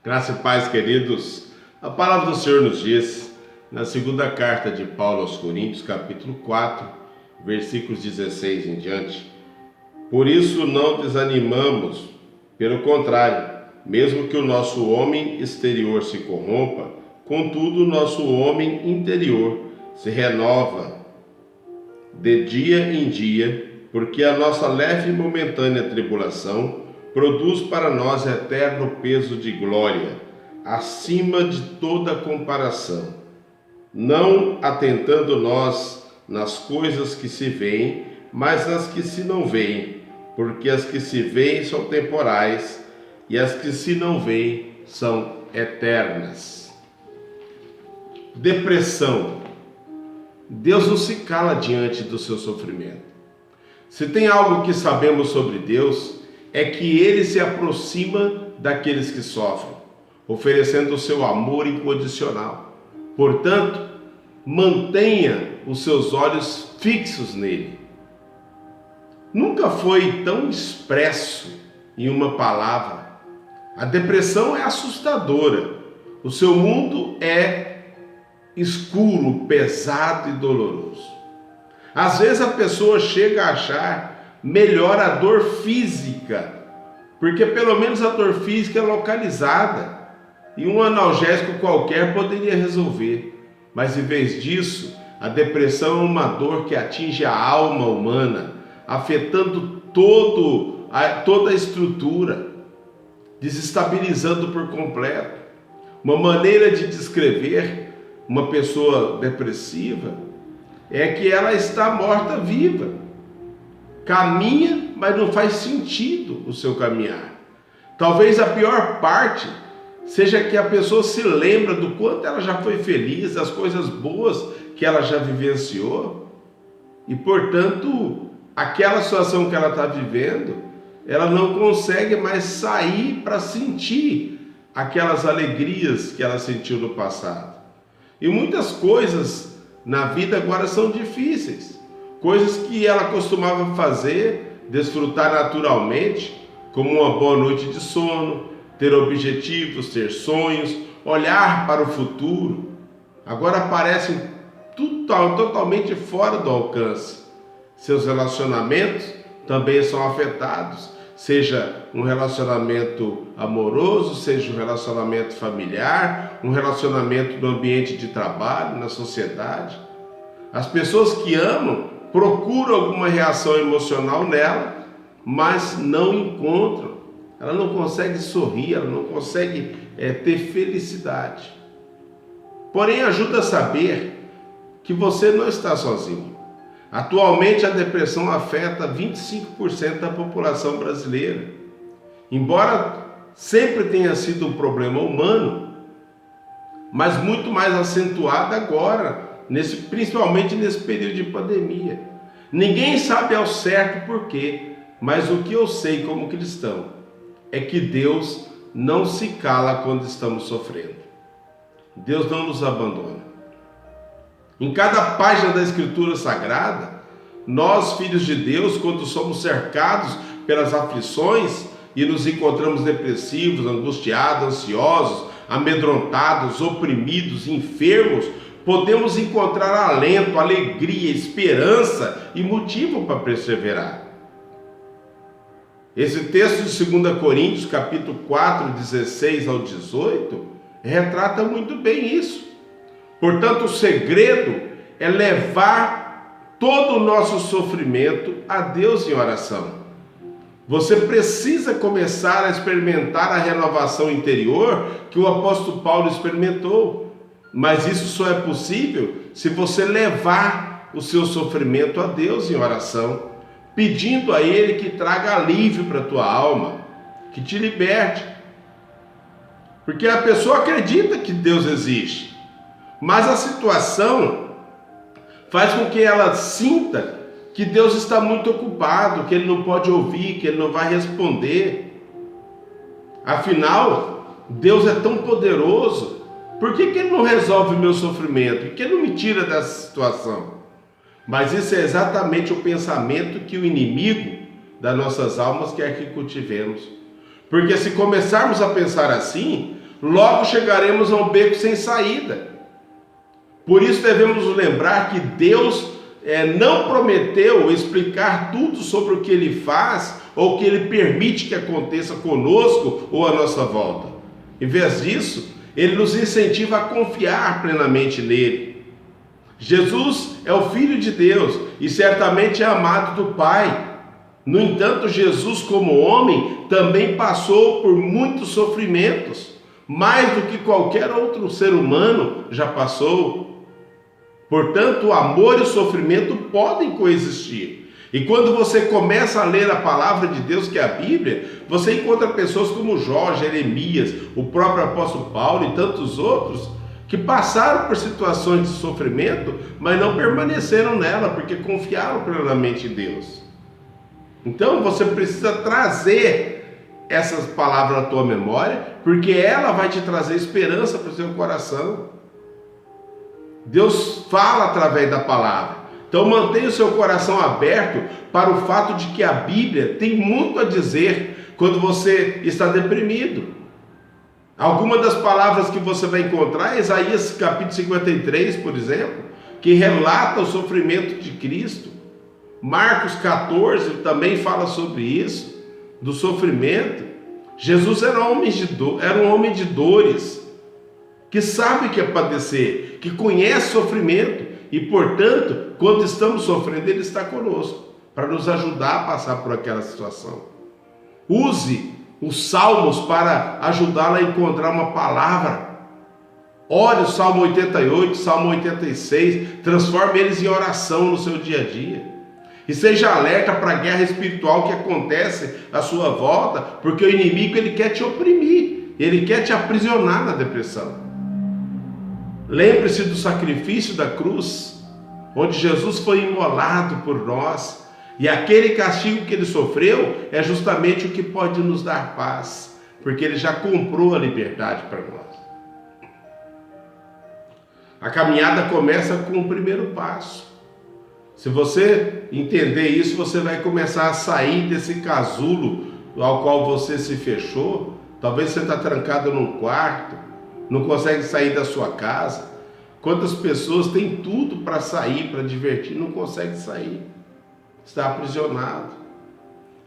Graça e paz, queridos. A palavra do Senhor nos diz, na segunda carta de Paulo aos Coríntios, capítulo 4, versículos 16 em diante. Por isso não desanimamos, pelo contrário, mesmo que o nosso homem exterior se corrompa, contudo o nosso homem interior se renova de dia em dia, porque a nossa leve e momentânea tribulação produz para nós eterno peso de glória, acima de toda comparação, não atentando nós nas coisas que se veem, mas nas que se não veem, porque as que se veem são temporais e as que se não veem são eternas. Depressão. Deus não se cala diante do seu sofrimento. Se tem algo que sabemos sobre Deus, é que Ele se aproxima daqueles que sofrem, oferecendo o seu amor incondicional. Portanto, mantenha os seus olhos fixos nele. Nunca foi tão expresso em uma palavra. A depressão é assustadora. O seu mundo é escuro, pesado e doloroso. Às vezes a pessoa chega a achar melhor a dor física, porque pelo menos a dor física é localizada e um analgésico qualquer poderia resolver. Mas em vez disso, a depressão é uma dor que atinge a alma humana, afetando toda a estrutura, desestabilizando por completo. Uma maneira de descrever uma pessoa depressiva é que ela está morta-viva. Caminha, mas não faz sentido o seu caminhar. Talvez a pior parte seja que a pessoa se lembra do quanto ela já foi feliz, das coisas boas que ela já vivenciou, e portanto, aquela situação que ela está vivendo, ela não consegue mais sair para sentir aquelas alegrias que ela sentiu no passado. E muitas coisas na vida agora são difíceis. Coisas que ela costumava fazer, desfrutar naturalmente, como uma boa noite de sono, ter objetivos, ter sonhos, olhar para o futuro, agora parecem totalmente fora do alcance. Seus relacionamentos também são afetados, seja um relacionamento amoroso, seja um relacionamento familiar, um relacionamento no ambiente de trabalho, na sociedade. As pessoas que amam procuram alguma reação emocional nela, mas não encontram. Ela não consegue sorrir, ela não consegue ter felicidade. Porém, ajuda a saber que você não está sozinho. Atualmente, a depressão afeta 25% da população brasileira. Embora sempre tenha sido um problema humano, mas muito mais acentuado agora, principalmente nesse período de pandemia. Ninguém sabe ao certo por quê, mas o que eu sei como cristão é que Deus não se cala quando estamos sofrendo. Deus não nos abandona. Em cada página da Escritura Sagrada, nós, filhos de Deus, quando somos cercados pelas aflições e nos encontramos depressivos, angustiados, ansiosos, amedrontados, oprimidos, enfermos, podemos encontrar alento, alegria, esperança e motivo para perseverar. Esse texto de 2 Coríntios, capítulo 4, 16 ao 18, retrata muito bem isso. Portanto, o segredo é levar todo o nosso sofrimento a Deus em oração. Você precisa começar a experimentar a renovação interior que o apóstolo Paulo experimentou. Mas isso só é possível se você levar o seu sofrimento a Deus em oração, pedindo a Ele que traga alívio para a tua alma, que te liberte. Porque a pessoa acredita que Deus existe, mas a situação faz com que ela sinta que Deus está muito ocupado, que Ele não pode ouvir, que Ele não vai responder. Afinal, Deus é tão poderoso, por que Ele não resolve o meu sofrimento? Por que Ele não me tira dessa situação? Mas isso é exatamente o pensamento que o inimigo das nossas almas quer que cultivemos. Porque se começarmos a pensar assim, logo chegaremos a um beco sem saída. Por isso devemos nos lembrar que Deus não prometeu explicar tudo sobre o que Ele faz ou o que Ele permite que aconteça conosco ou à nossa volta. Em vez disso, Ele nos incentiva a confiar plenamente nele. Jesus é o Filho de Deus e certamente é amado do Pai. No entanto, Jesus, como homem, também passou por muitos sofrimentos, mais do que qualquer outro ser humano já passou. Portanto, o amor e o sofrimento podem coexistir. E quando você começa a ler a palavra de Deus, que é a Bíblia, você encontra pessoas como Jó, Jeremias, o próprio apóstolo Paulo e tantos outros, que passaram por situações de sofrimento, mas não permaneceram nela, porque confiaram plenamente em Deus. Então você precisa trazer essas palavras à tua memória, porque ela vai te trazer esperança para o seu coração. Deus fala através da palavra. Então mantenha o seu coração aberto para o fato de que a Bíblia tem muito a dizer quando você está deprimido. Algumas das palavras que você vai encontrar, Isaías capítulo 53, por exemplo, que relata o sofrimento de Cristo. Marcos 14 também fala sobre isso, do sofrimento. Jesus era um homem de dores, que sabe o que é padecer, que conhece sofrimento e, portanto, quando estamos sofrendo, Ele está conosco para nos ajudar a passar por aquela situação. Use os salmos para ajudá-la a encontrar uma palavra. Ore o Salmo 88, Salmo 86, transforme eles em oração no seu dia a dia. E seja alerta para a guerra espiritual que acontece à sua volta, porque o inimigo ele quer te oprimir, ele quer te aprisionar na depressão. Lembre-se do sacrifício da cruz, onde Jesus foi imolado por nós, e aquele castigo que ele sofreu é justamente o que pode nos dar paz, porque ele já comprou a liberdade para nós. A caminhada começa com o primeiro passo. Se você entender isso, você vai começar a sair desse casulo ao qual você se fechou. Talvez você está trancado num quarto, não consegue sair da sua casa. Quantas pessoas têm tudo para sair, para divertir, não consegue sair, está aprisionado.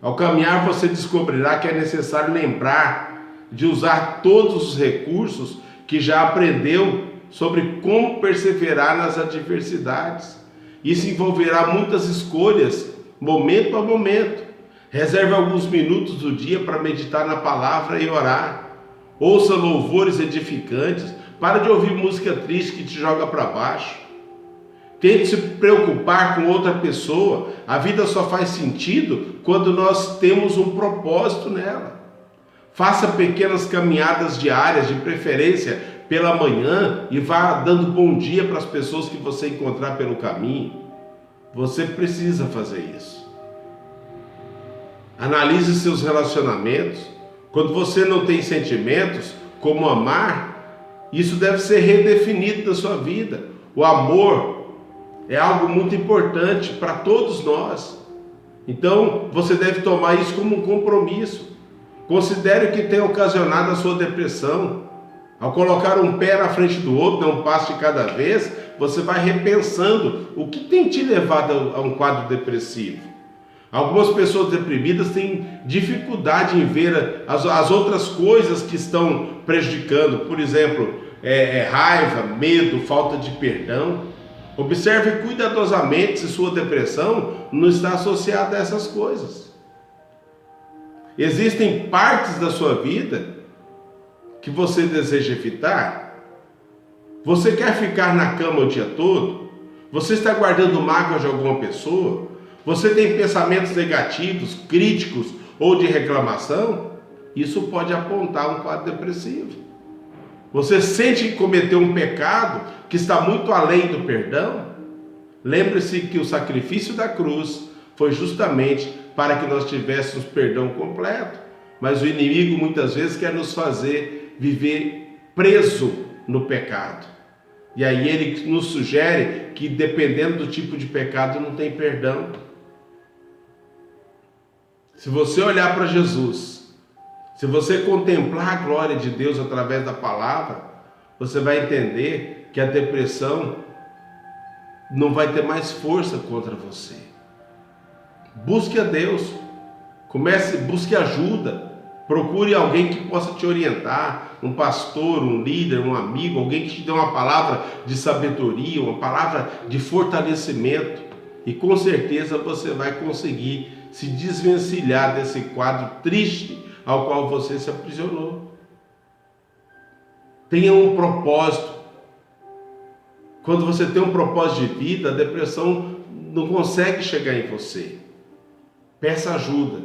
Ao caminhar você descobrirá que é necessário lembrar de usar todos os recursos que já aprendeu sobre como perseverar nas adversidades. Isso envolverá muitas escolhas, momento a momento. Reserve alguns minutos do dia para meditar na palavra e orar. Ouça louvores edificantes. Para de ouvir música triste que te joga para baixo. Tente se preocupar com outra pessoa. A vida só faz sentido quando nós temos um propósito nela. Faça pequenas caminhadas diárias, de preferência pela manhã, e vá dando bom dia para as pessoas que você encontrar pelo caminho. Você precisa fazer isso. Analise seus relacionamentos. Quando você não tem sentimentos, como amar, isso deve ser redefinido da sua vida. O amor é algo muito importante para todos nós. Então, você deve tomar isso como um compromisso. Considere o que tem ocasionado a sua depressão. Ao colocar um pé na frente do outro, um passo de cada vez, você vai repensando o que tem te levado a um quadro depressivo. Algumas pessoas deprimidas têm dificuldade em ver as outras coisas que estão prejudicando. Por exemplo, raiva, medo, falta de perdão. Observe cuidadosamente se sua depressão não está associada a essas coisas. Existem partes da sua vida que você deseja evitar? Você quer ficar na cama o dia todo? Você está guardando mágoa de alguma pessoa? Você tem pensamentos negativos, críticos ou de reclamação? Isso pode apontar um quadro depressivo. Você sente que cometeu um pecado que está muito além do perdão? Lembre-se que o sacrifício da cruz foi justamente para que nós tivéssemos perdão completo. Mas o inimigo muitas vezes quer nos fazer viver preso no pecado. E aí ele nos sugere que, dependendo do tipo de pecado, não tem perdão. Se você olhar para Jesus, Se você contemplar a glória de Deus através da palavra, você vai entender que a depressão não vai ter mais força contra você. Busque a Deus, busque ajuda, procure alguém que possa te orientar, um pastor, um líder, um amigo, alguém que te dê uma palavra de sabedoria, uma palavra de fortalecimento, e com certeza você vai conseguir se desvencilhar desse quadro triste ao qual você se aprisionou. Tenha um propósito. Quando você tem um propósito de vida, a depressão não consegue chegar em você. Peça ajuda.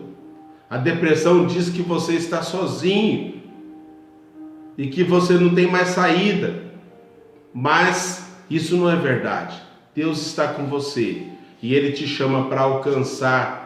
A depressão diz que você está sozinho e que você não tem mais saída. Mas isso não é verdade. Deus está com você e Ele te chama para alcançar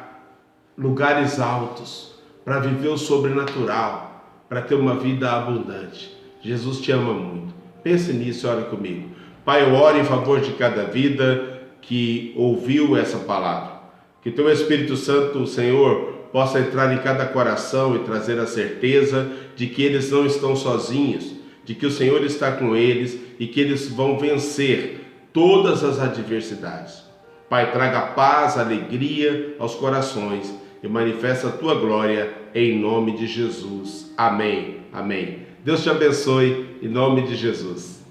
lugares altos, para viver o sobrenatural, para ter uma vida abundante. Jesus te ama muito. Pense nisso e ore comigo. Pai, eu oro em favor de cada vida que ouviu essa palavra. Que teu Espírito Santo, Senhor, possa entrar em cada coração e trazer a certeza de que eles não estão sozinhos, de que o Senhor está com eles e que eles vão vencer todas as adversidades. Pai, traga paz, alegria aos corações e manifesta a tua glória em nome de Jesus. Amém. Amém. Deus te abençoe em nome de Jesus.